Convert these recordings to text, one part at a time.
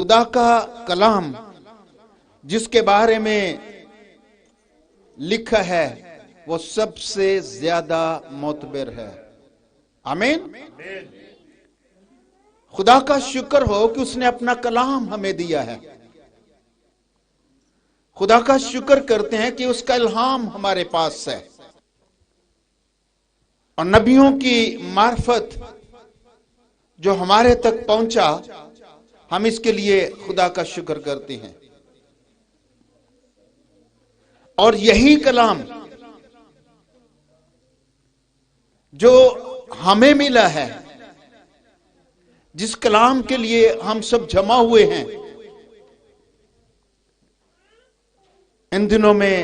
خدا کا کلام جس کے بارے میں لکھا ہے وہ سب سے زیادہ معتبر ہے. آمین. خدا کا شکر ہو کہ اس نے اپنا کلام ہمیں دیا ہے. خدا کا شکر کرتے ہیں کہ اس کا الہام ہمارے پاس ہے، اور نبیوں کی معرفت جو ہمارے تک پہنچا، ہم اس کے لیے خدا کا شکر کرتے ہیں. اور یہی کلام جو ہمیں ملا ہے، جس کلام کے لیے ہم سب جمع ہوئے ہیں، ان دنوں میں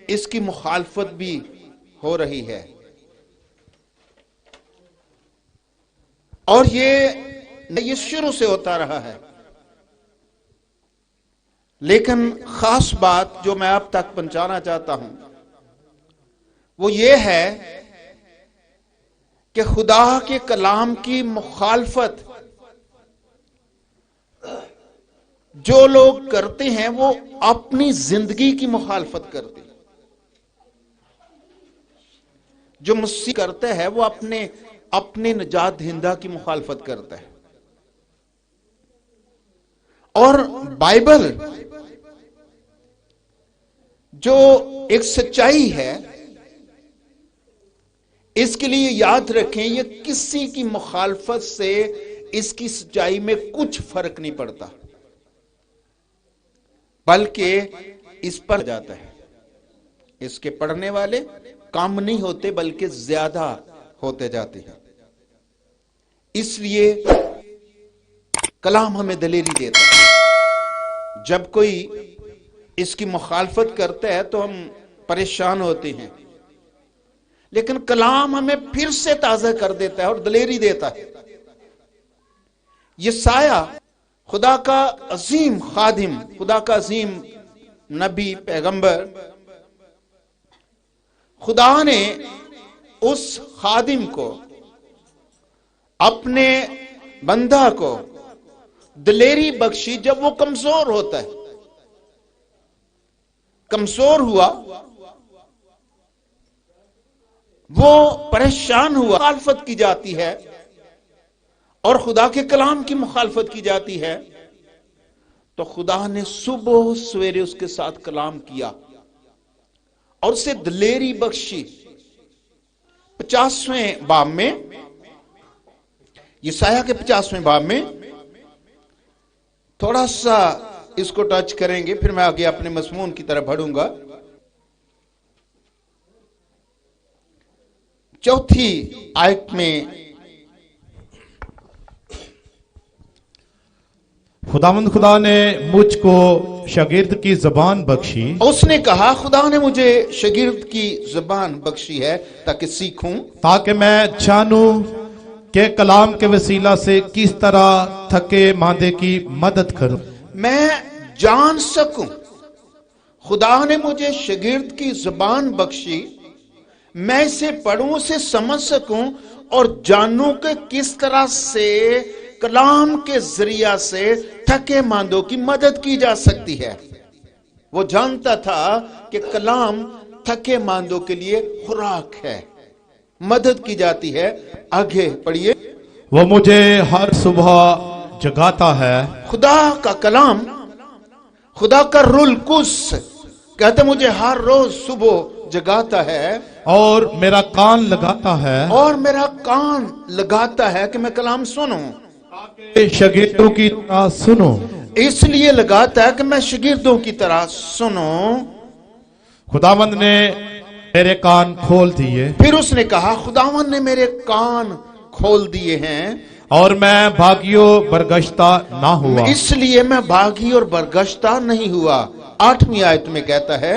اس کی مخالفت بھی ہو رہی ہے. اور یہ شروع سے ہوتا رہا ہے. لیکن خاص بات جو میں آپ تک پہنچانا چاہتا ہوں وہ یہ ہے کہ خدا کے کلام کی مخالفت جو لوگ کرتے ہیں وہ اپنی زندگی کی مخالفت کرتے ہیں. جو مسیح کرتا ہے وہ اپنے نجات دہندہ کی مخالفت کرتا ہے. اور بائبل جو ایک سچائی ہے، اس کے لیے یاد رکھیں یہ کسی کی مخالفت سے اس کی سچائی میں کچھ فرق نہیں پڑتا، بلکہ اس پر جاتا ہے. اس کے پڑھنے والے کم نہیں ہوتے بلکہ زیادہ ہوتے جاتے ہیں. اس لیے کلام ہمیں دلیری دیتا ہے. جب کوئی اس کی مخالفت کرتا ہے تو ہم پریشان ہوتے ہیں، لیکن کلام ہمیں پھر سے تازہ کر دیتا ہے اور دلیری دیتا ہے. یسایہ خدا کا عظیم خادم، خدا کا عظیم نبی، پیغمبر، خدا نے اس خادم کو، اپنے بندہ کو دلیری بخشی جب وہ کمزور ہوتا ہے. کمزور ہوا، وہ پریشان ہوا، مخالفت کی جاتی ہے اور خدا کے کلام کی مخالفت کی جاتی ہے، تو خدا نے صبح سویرے اس کے ساتھ کلام کیا اور اسے دلیری بخشی. 50ویں باب میں، یسایہ کے 50ویں باب میں تھوڑا سا اس کو ٹچ کریں گے، پھر میں آگے اپنے مضمون کی طرف بڑھوں گا. 4 آیت میں خداوند خدا نے مجھ کو شاگرد کی زبان بخشی. اس نے کہا خدا نے مجھے شاگرد کی زبان بخشی ہے تاکہ سیکھوں، تاکہ میں جانوں کہ کلام کے وسیلہ سے کس طرح تھکے ماندے کی مدد کروں. میں جان سکوں. خدا نے مجھے شاگرد کی زبان بخشی، میں اسے پڑھوں، اسے سمجھ سکوں اور جانوں کہ کس طرح سے کلام کے ذریعہ سے تھکے ماندوں کی مدد کی جا سکتی ہے. وہ جانتا تھا کہ کلام تھکے ماندوں کے لیے خوراک ہے، مدد کی جاتی ہے. آگے پڑھیے. وہ مجھے ہر صبح جگاتا ہے. خدا کا کلام، خدا کا رول قدس کہتے مجھے ہر روز صبح جگاتا ہے اور میرا کان لگاتا ہے، اور میرا کان لگاتا ہے کہ میں کلام سنوں. شاگردوں کی طرح سنو. اس لیے لگاتا ہے کہ میں شاگردوں کی طرح سنوں. خداوند نے میرے کان کھول دیے. پھر اس نے کہا خداوند نے میرے کان کھول دیے ہیں اور میں بھاگیو برگشتہ نہ ہوا. اس لیے میں بھاگی اور برگشتہ نہیں ہوا. 8ویں آیت میں کہتا ہے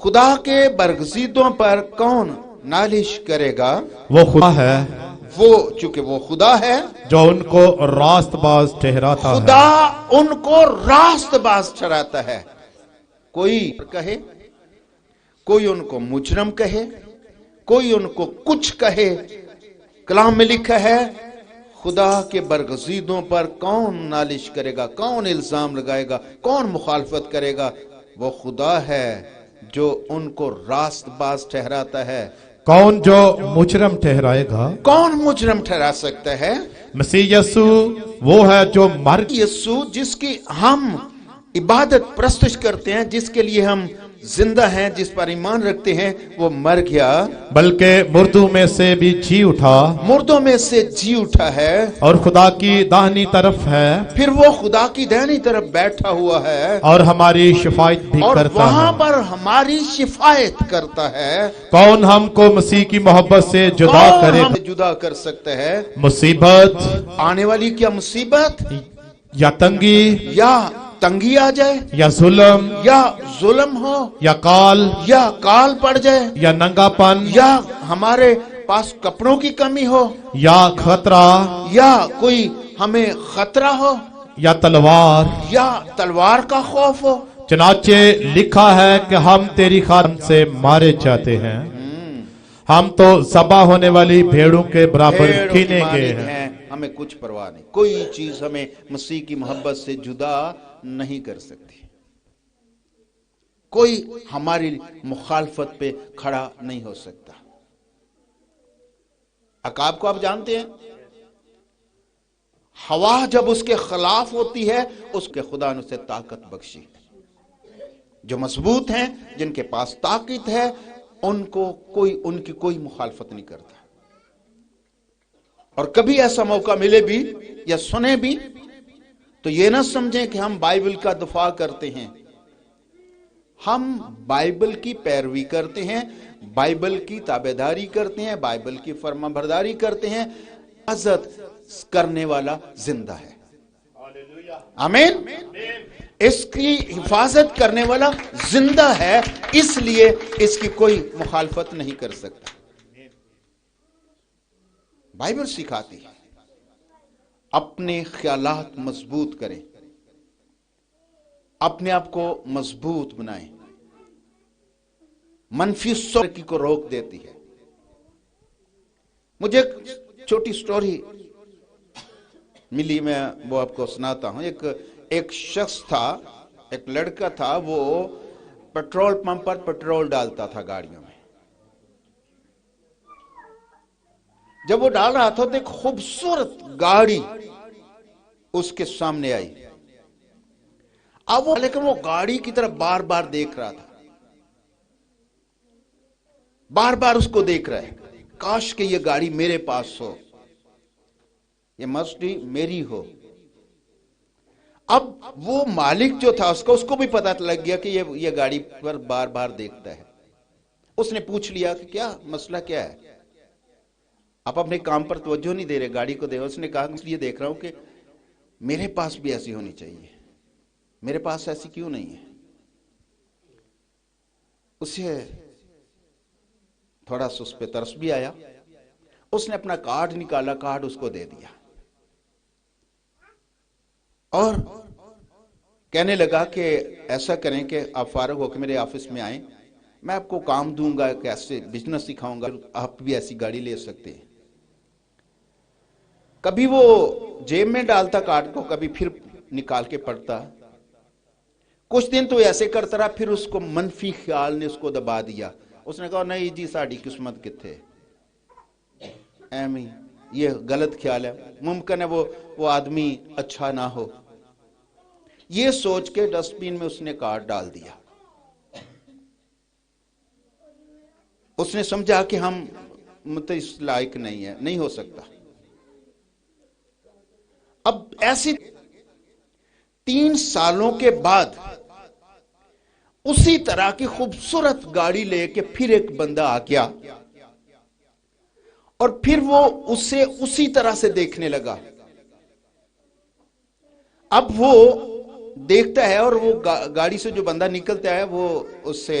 خدا کے برگزیدوں پر کون نالش کرے گا؟ وہ خدا ہے وہ چونکہ وہ خدا ہے جو ان کو راست باز ٹھہراتا ہے. خدا ان کو راست باز ٹھہراتا ہے. کوئی کہے، کوئی ان کو مجرم کہے، کوئی ان کو کچھ کہے، کلام میں لکھا ہے خدا کے برگزیدوں پر کون نالش کرے گا، کون الزام لگائے گا، کون مخالفت کرے گا؟ وہ خدا ہے جو ان کو راست باز ٹھہراتا ہے. کون جو مجرم ٹھہرائے گا؟ کون مجرم ٹھہرا سکتا ہے؟ مسیح یسوع وہ ہے جو مر یسوع جس کی ہم عبادت پرستش کرتے ہیں، جس کے لیے ہم زندہ ہیں، جس پر ایمان رکھتے ہیں، وہ مر گیا، بلکہ مردوں میں سے بھی جی اٹھا مردوں میں سے جی اٹھا ہے، اور خدا کی داہنی طرف ہے پھر وہ خدا کی دہنی طرف بیٹھا ہوا ہے اور ہماری شفاعت بھی اور کرتا وہاں ہے. پر ہماری شفاعت کرتا ہے. کون ہم کو مسیح کی محبت سے جدا کون کرے؟ ہمیں جدا کر سکتا ہے؟ مصیبت آنے والی کیا مصیبت، یا تنگی یا تنگی آ جائے، یا ظلم یا ظلم ہو، یا کال یا کال پڑ جائے، یا ننگا پن یا ہمارے پاس کپڑوں کی کمی ہو، یا خطرہ یا کوئی ہمیں خطرہ ہو، یا تلوار. یا تلوار کا خوف ہو. چنانچہ لکھا ہے کہ ہم تیری خاطر سے مارے جاتے ہیں، ہم تو ذبح ہونے والی بھیڑوں کے برابر بھیڑوں کی کینے گئے مانند ہیں. ہیں، ہمیں کچھ پرواہ نہیں. کوئی چیز ہمیں مسیح کی محبت سے جدا نہیں کر سکتی. کوئی ہماری مخالفت پہ کھڑا نہیں ہو سکتا. عقاب کو آپ جانتے ہیں، ہوا جب اس کے خلاف ہوتی ہے، اس کے خدا نے اسے طاقت بخشی. جو مضبوط ہیں، جن کے پاس طاقت ہے، ان کی کوئی مخالفت نہیں کرتا. اور کبھی ایسا موقع ملے بھی یا سنے بھی تو یہ نہ سمجھیں کہ ہم بائبل کا دفاع کرتے ہیں. ہم بائبل کی پیروی کرتے ہیں، بائبل کی تابعداری کرتے ہیں، بائبل کی فرما برداری کرتے ہیں. عزت کرنے والا زندہ ہے. آمین. اس کی حفاظت کرنے والا زندہ ہے، اس لیے اس کی کوئی مخالفت نہیں کر سکتا. بائبل سکھاتی ہے اپنے خیالات مضبوط کریں، اپنے آپ کو مضبوط بنائیں. منفی سوچ کو روک دیتی ہے. مجھے ایک چھوٹی سٹوری ملی، میں وہ آپ کو سناتا ہوں. ایک شخص تھا، ایک لڑکا تھا، وہ پیٹرول پمپ پر پیٹرول ڈالتا تھا گاڑیوں میں. جب وہ ڈال رہا تھا تو ایک خوبصورت گاڑی اس کے سامنے آئی. اب لیکن وہ گاڑی کی طرف بار بار دیکھ رہا تھا، بار بار اس کو دیکھ رہا ہے. کاش کہ یہ گاڑی میرے پاس ہو، یہ مسٹی میری ہو. اب وہ مالک جو تھا اس کو بھی پتا لگ گیا کہ یہ گاڑی پر بار بار دیکھتا ہے. اس نے پوچھ لیا کہ کیا مسئلہ کیا ہے، آپ اپنے کام پر توجہ نہیں دے رہے، گاڑی کو دے. اس نے کہا اس لیے دیکھ رہا ہوں کہ میرے پاس بھی ایسی ہونی چاہیے، میرے پاس ایسی کیوں نہیں ہے. اسے تھوڑا سا اس پہ ترس بھی آیا. اس نے اپنا کارڈ نکالا، کارڈ اس کو دے دیا اور کہنے لگا کہ ایسا کریں کہ آپ فارغ ہو کے میرے آفس میں آئیں، میں آپ کو کام دوں گا، کیسے بزنس سکھاؤں گا، آپ بھی ایسی گاڑی لے سکتے ہیں. کبھی وہ جیب میں ڈالتا کارڈ کو، کبھی پھر نکال کے پڑھتا. کچھ دن تو ایسے کرتا رہا، پھر اس کو منفی خیال نے اس کو دبا دیا. اس نے کہا نہیں جی ساڑی قسمت کتھے، ایمی یہ غلط خیال ہے، ممکن ہے وہ آدمی اچھا نہ ہو. یہ سوچ کے ڈسٹ بین میں اس نے کارڈ ڈال دیا. اس نے سمجھا کہ ہم اس لائق نہیں ہے، نہیں ہو سکتا. اب ایسی 3 سالوں کے بعد اسی طرح کی خوبصورت گاڑی لے کے پھر ایک بندہ آ گیا اور پھر وہ اسے اسی طرح سے دیکھنے لگا. اب وہ دیکھتا ہے اور وہ گاڑی سے جو بندہ نکلتا ہے وہ اس سے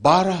12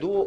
2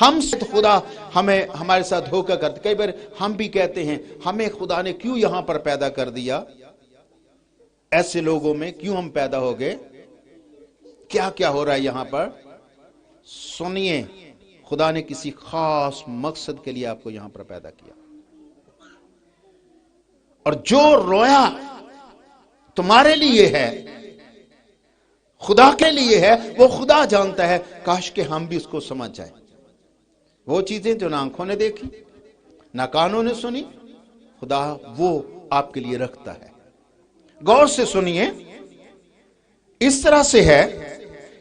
ہم سے خدا ہمیں ہمارے ساتھ دھوکہ کرتے. کئی بار ہم بھی کہتے ہیں ہمیں خدا نے کیوں یہاں پر پیدا کر دیا, ایسے لوگوں میں کیوں ہم پیدا ہو گئے, کیا کیا ہو رہا ہے یہاں پر. سنیے, خدا نے کسی خاص مقصد کے لیے آپ کو یہاں پر پیدا کیا, اور جو رویا تمہارے لیے ہے, خدا کے لیے ہے, وہ خدا جانتا ہے. کاش کہ ہم بھی اس کو سمجھ جائیں. وہ چیزیں جو نہ آنکھوں نے دیکھی نہ کانوں نے سنی, خدا وہ آپ کے لیے رکھتا ہے. غور سے سنیے, اس طرح سے ہے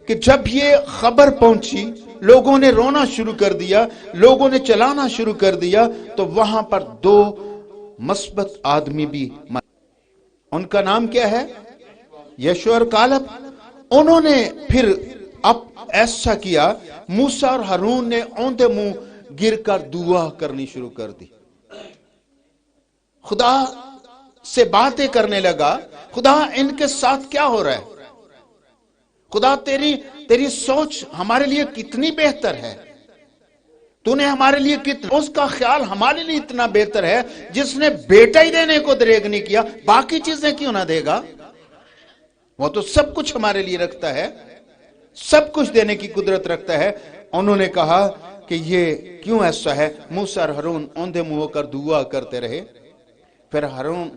کہ جب یہ خبر پہنچی, لوگوں نے رونا شروع کر دیا, لوگوں نے چلانا شروع کر دیا, تو وہاں پر 2 مثبت آدمی بھی مر. ان کا نام کیا ہے؟ یشوع اور کالب. انہوں نے پھر اب ایسا کیا, موسیٰ اور ہارون نے اوندے منہ گر کر دعا کرنی شروع کر دی. خدا سے باتیں کرنے لگا, خدا ان کے ساتھ کیا ہو رہا ہے, خدا تیری سوچ ہمارے لیے کتنی بہتر ہے, تو نے ہمارے لیے کتنا, اس کا خیال ہمارے لیے اتنا بہتر ہے جس نے بیٹا ہی دینے کو دریغ نہیں کیا, باقی چیزیں کیوں نہ دے گا. وہ تو سب کچھ ہمارے لیے رکھتا ہے, سب کچھ دینے کی قدرت رکھتا ہے. انہوں نے کہا کہ یہ کیوں ایسا ہے. موسیٰ اور ہارون اوندے منہ ہو کر دعا کرتے رہے. پھر ہارون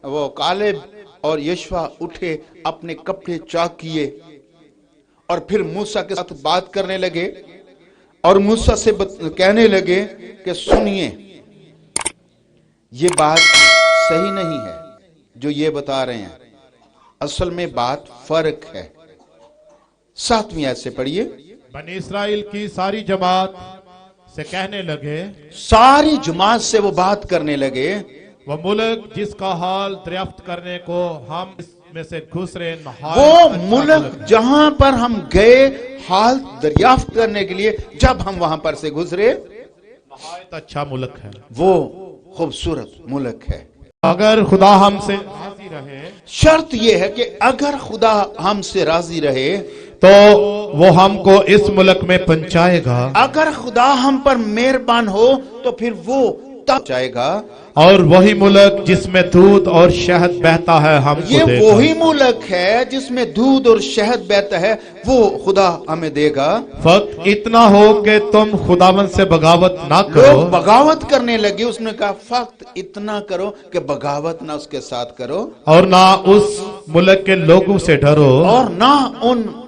وہ کالب اور یشوع اٹھے, اپنے کپڑے چاک کیے, اور پھر موسیٰ کے ساتھ بات کرنے لگے, اور موسیٰ سے کہنے لگے کہ سنیے, یہ بات صحیح نہیں ہے جو یہ بتا رہے ہیں, اصل میں بات فرق ہے. 7ویں آیت سے پڑھیے. بنی اسرائیل کی ساری جماعت سے کہنے لگے, ساری جماعت سے وہ بات کرنے لگے, وہ ملک جس کا حال دریافت کرنے کو ہم اس میں سے گزرے, وہ ملک جہاں پر ہم گئے حال دریافت کرنے کے لیے, جب ہم وہاں پر سے گزرے, نہایت اچھا ملک ہے, وہ خوبصورت ملک ہے. اگر خدا ہم سے راضی رہے, شرط یہ ہے کہ اگر خدا ہم سے راضی رہے تو وہ ہم کو اس ملک میں پہنچائے گا, اگر خدا ہم پر مہربان ہو تو پھر وہ تب جائے گا, اور وہی ملک جس میں دودھ اور شہد بہتا ہے ہم کو یہ دے گا. وہی ملک ہے جس میں دودھ اور شہد بہتا ہے, وہ خدا ہمیں دے گا. فقط اتنا ہو کہ تم خداوند سے بغاوت نہ لوگ کرو, بغاوت کرنے لگے. اس نے کہا فقط اتنا کرو کہ بغاوت نہ اس کے ساتھ کرو, اور نہ اس ملک کے لوگوں سے ڈرو, اور نہ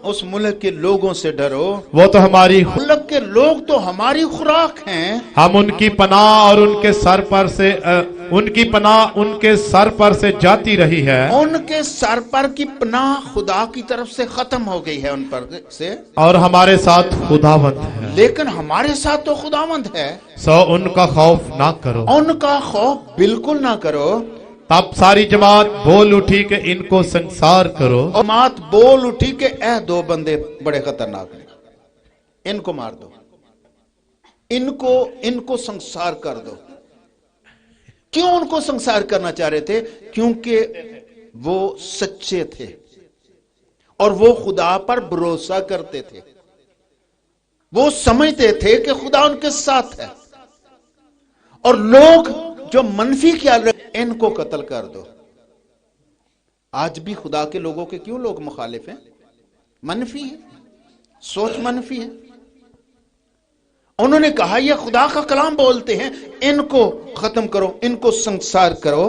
اس ملک کے لوگوں سے ڈرو. وہ تو ہماری, ملک کے لوگ تو ہماری خوراک ہیں, ہم ان کی پناہ اور ان کے سر پر سے ان کی پناہ ان کے سر پر سے جاتی رہی ہے, ان کے سر پر کی پناہ خدا کی طرف سے ختم ہو گئی ہے ان پر سے, اور ہمارے ساتھ خداوند ہے, لیکن ہمارے ساتھ تو خداوند ہے. سو ان کا خوف نہ کرو. ان کا خوف بالکل نہ کرو. تب ساری جماعت بول اٹھی کہ ان کو سنسار کرو, اور جماعت بول اٹھی کہ اے 2 بندے بڑے خطرناک ہیں, ان کو مار دو, ان کو سنسار کر دو. کیوں ان کو سنسار کرنا چاہ رہے تھے؟ کیونکہ وہ سچے تھے اور وہ خدا پر بھروسہ کرتے تھے. وہ سمجھتے تھے کہ خدا ان کے ساتھ ہے, اور لوگ جو منفی خیال رکھتے ان کو قتل کر دو. آج بھی خدا کے لوگوں کے کیوں لوگ مخالف ہیں؟ منفی ہے, سوچ منفی ہے. انہوں نے کہا یہ خدا کا کلام بولتے ہیں, ان کو ختم کرو, ان کو سنسار کرو.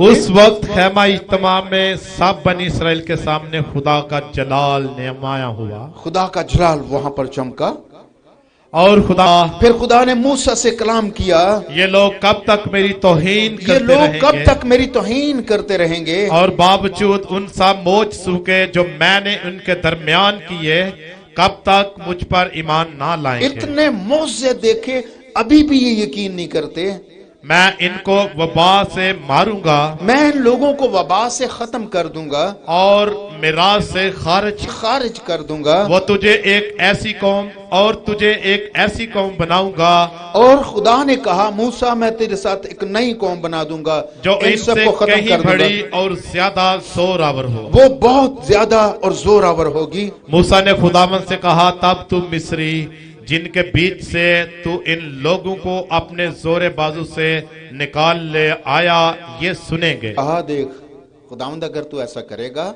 اس وقت خیمہ اجتماع میں سب بنی اسرائیل کے سامنے خدا کا جلال نمایاں ہوا, خدا کا جلال وہاں پر چمکا. اور پھر خدا نے موسیٰ سے کلام کیا, یہ لوگ کب تک میری توہین یہ کرتے لوگ رہیں کب گے, تک میری توہین کرتے رہیں گے, اور باوجود ان سب موج سوکے جو میں نے ان کے درمیان کیے, کب تک مجھ پر ایمان نہ لائیں گے. اتنے معجزے دیکھے ابھی بھی یہ یقین نہیں کرتے. میں ان کو وبا سے ماروں گا, میں ان لوگوں کو وبا سے ختم کر دوں گا, اور میراث سے خارج کر دوں گا. وہ تجھے ایک ایسی قوم بناؤں گا, اور خدا نے کہا موسیٰ میں تیرے ساتھ ایک نئی قوم بنا دوں گا جو ان سب سے کو ختم کہیں کر دوں گا. بڑی اور زیادہ زور آور ہو. وہ بہت زیادہ اور زور آور ہوگی. موسیٰ نے خداوند سے کہا, تب تو مصری جن کے بیچ سے تو ان لوگوں کو اپنے زور بازو سے نکال لے آیا یہ سنیں گے۔ کہا دیکھ خداوند اگر تو ایسا کرے گا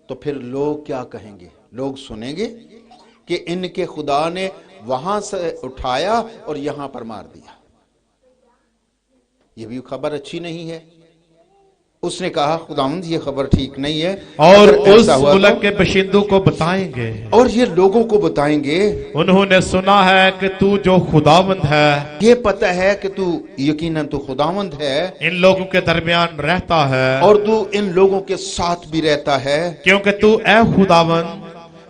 تو پھر لوگ کیا کہیں گے؟ لوگ سنیں گے کہ ان کے خدا نے وہاں سے اٹھایا اور یہاں پر مار دیا۔ یہ بھی خبر اچھی نہیں ہے۔ اس نے کہا خداوند یہ خبر ٹھیک نہیں ہے، اور اگر اس ایسا ہوا تو- ملک کے باشندوں کو بتائیں گے، اور یہ لوگوں کو بتائیں گے انہوں نے سنا ہے کہ تو جو خداوند ہے یہ پتہ ہے کہ تو یقیناً تو خداوند ہے ان لوگوں کے درمیان رہتا ہے، اور تو ان لوگوں کے ساتھ بھی رہتا ہے، کیونکہ تو اے خداوند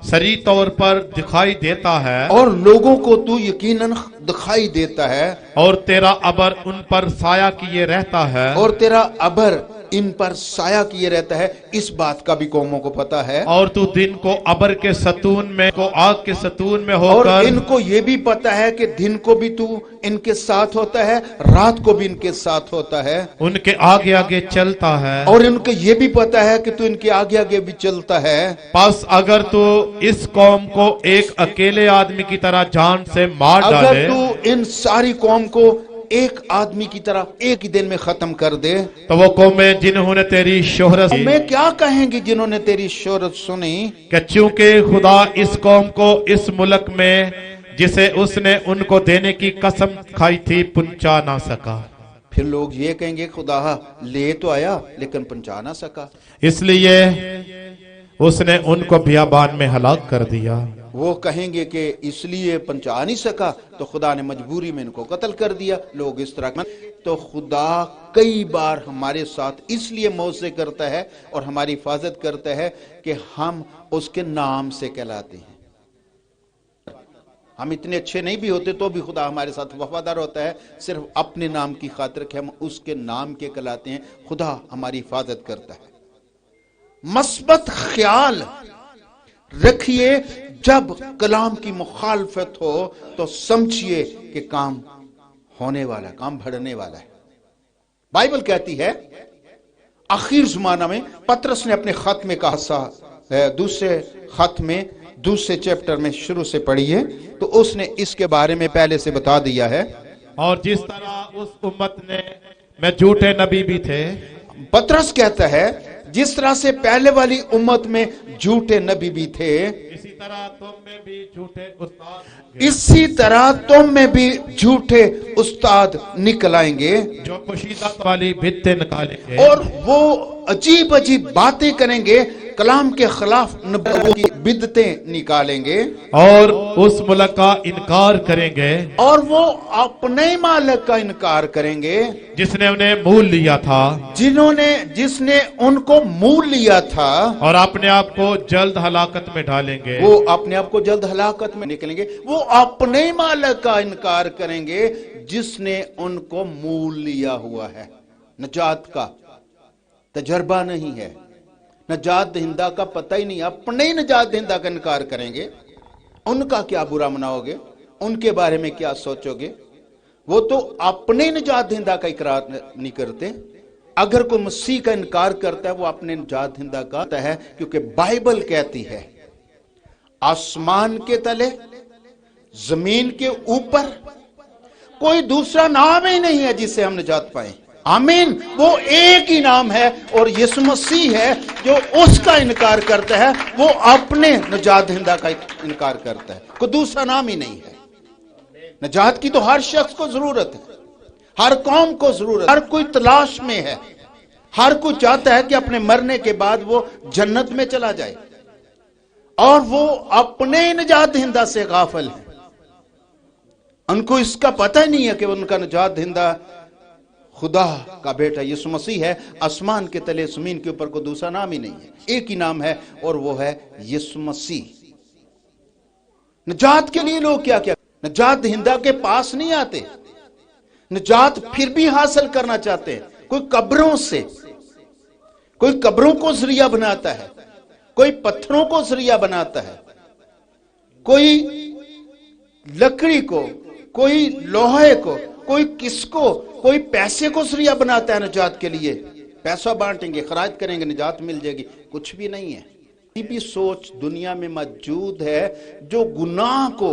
سری طور پر دکھائی دیتا ہے اور لوگوں کو تو یقیناً دکھائی دیتا ہے، اور تیرا ابر ان پر سایہ کیے رہتا ہے، اور تیرا ابر ان پر سایہ کیے رہتا ہے۔ اس بات کا بھی قوموں کو پتا ہے، اور تو دن کو ابر کے ستون میں کو آگ کے ستون میں ہو اور کر ان کو یہ بھی پتا ہے کہ دن کو بھی تو ان کے ساتھ ہوتا ہے، رات کو بھی ان کے ساتھ ہوتا ہے، ان کے آگے آگے چلتا ہے۔ اور ان کو یہ بھی پتا ہے کہ تو ان کے آگے آگے بھی چلتا ہے۔ پس اگر تو اس قوم کو ایک اکیلے آدمی کی طرح جان سے مار اگر ڈالے تو ان ساری قوم کو ایک آدمی کی طرح ایک ہی دن میں ختم کر دے تو وہ قومیں جنہوں نے تیری شہرت تو میں کیا کہیں گی جنہوں نے تیری شہرت سنی؟ کہ چونکہ خدا اس قوم کو اس ملک میں جسے اس نے ان کو دینے کی قسم کھائی تھی پہنچا نہ سکا، پھر لوگ یہ کہیں گے خدا لے تو آیا لیکن پہنچا نہ سکا۔ اس لیے اس نے ان کو بیابان میں ہلاک کر دیا۔ وہ کہیں گے کہ اس لیے پہنچا نہیں سکا تو خدا نے مجبوری میں ان کو قتل کر دیا۔ لوگ اس طرح تو خدا کئی بار ہمارے ساتھ اس لیے موعظے کرتا ہے اور ہماری حفاظت کرتا ہے کہ ہم اس کے نام سے کہلاتے ہیں۔ ہم اتنے اچھے نہیں بھی ہوتے تو بھی خدا ہمارے ساتھ وفادار ہوتا ہے، صرف اپنے نام کی خاطر کہ ہم اس کے نام کے کہلاتے ہیں۔ خدا ہماری حفاظت کرتا ہے۔ مثبت خیال رکھیے، جب کلام کی مخالفت ہو تو سمجھیے کہ کام ہونے والا ہے، کام بڑھنے والا ہے۔ بائبل کہتی ہے آخر زمانہ میں، پطرس نے اپنے خط میں کہا، دوسرے خط میں دوسرے چیپٹر میں شروع سے پڑھیے تو اس نے اس کے بارے میں پہلے سے بتا دیا ہے۔ اور جس طرح اس امت میں جھوٹے نبی بھی تھے، پطرس کہتا ہے جس طرح سے پہلے والی امت میں جھوٹے نبی بھی تھے، اسی طرح تم میں بھی جھوٹے استاد ہوں گے، اسی طرح تم میں بھی جھوٹے استاد نکل آئیں گے جو کشیدت والی بتیں نکالیں گے اور وہ عجیب عجیب باتیں کریں گے، کلام کے خلاف نبوت کی بدعتیں نکالیں گے، اور اس ملک کا انکار کریں گے اور وہ اپنے مالک کا انکار کریں گے جس نے انہیں مول لیا تھا، جس نے ان کو مول لیا تھا، اور اپنے آپ کو جلد ہلاکت میں ڈالیں گے۔ وہ اپنے آپ کو جلد ہلاکت میں نکلیں گے۔ وہ اپنے مالک کا انکار کریں گے جس نے ان کو مول لیا ہوا ہے۔ نجات کا تجربہ نہیں ہے، نجات دہندہ کا پتہ ہی نہیں، اپنے ہی نجات دہندہ کا انکار کریں گے۔ ان کا کیا برا مناؤ گے؟ ان کے بارے میں کیا سوچو گے؟ وہ تو اپنے نجات دہندہ کا اقرار نہیں کرتے۔ اگر کوئی مسیح کا انکار کرتا ہے وہ اپنے نجات دہندہ کا ہے، کیونکہ بائبل کہتی ہے آسمان کے تلے زمین کے اوپر کوئی دوسرا نام ہی نہیں ہے جس سے ہم نجات پائیں۔ آمین۔ وہ ایک ہی نام ہے اور یسوع مسیح ہے۔ جو اس کا انکار کرتا ہے وہ اپنے نجات دہندہ کا انکار کرتا ہے، کوئی دوسرا نام ہی نہیں ہے۔ نجات کی تو ہر شخص کو ضرورت ہے، ہر قوم کو ضرورت ہے، ہر کوئی تلاش میں ہے، ہر کوئی چاہتا ہے کہ اپنے مرنے کے بعد وہ جنت میں چلا جائے، اور وہ اپنے نجات دہندہ سے غافل ہیں۔ ان کو اس کا پتہ ہی نہیں ہے کہ ان کا نجات دہندہ خدا کا بیٹا یسوع مسیح ہے۔ آسمان کے تلے زمین کے اوپر کوئی دوسرا نام ہی نہیں ہے، ایک ہی نام ہے اور وہ ہے یسوع مسیح۔ نجات کے لیے لوگ کیا نجات دہندہ کے پاس نہیں آتے، نجات پھر بھی حاصل کرنا چاہتے ہیں۔ کوئی قبروں سے، کوئی قبروں کو ذریعہ بناتا ہے، کوئی پتھروں کو ذریعہ بناتا ہے، کوئی لکڑی کو، کوئی لوہے کو، کوئی کس کو، کوئی پیسے کو ذریعہ بناتا ہے نجات کے لیے۔ پیسہ بانٹیں گے، خراج کریں گے، نجات مل جائے گی، کچھ بھی نہیں ہے۔ یہ بھی سوچ دنیا میں موجود ہے جو گناہ کو